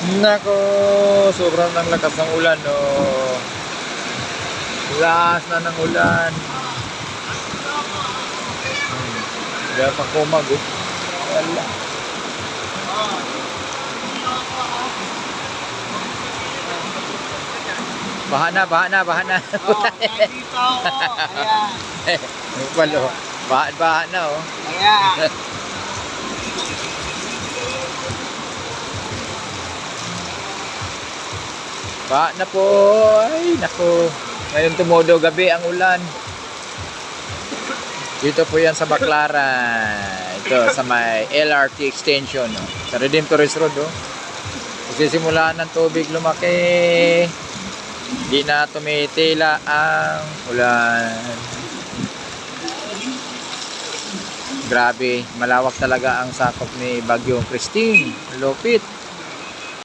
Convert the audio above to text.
Nako, sobrang ng lakas ng ulan, no. Lakas na ng ulan. Kaya pa kumag, oh. Wala. Baha na, baha na, baha na. Oh, nakikita ko. Ayan. Walo. Baha, baha na, oh. Ayan. Baha na po. Ay, nako. Ngayon tumodo gabi ang ulan. Dito po yan sa Baclaran. Ito, sa may LRT extension, oh. Sa Redemptorist Road, oh. Magsisimula ng tubig lumaki. Hindi na tumitila ang ulan. Grabe, malawak talaga ang sakop ni Bagyong Christine. Lupit.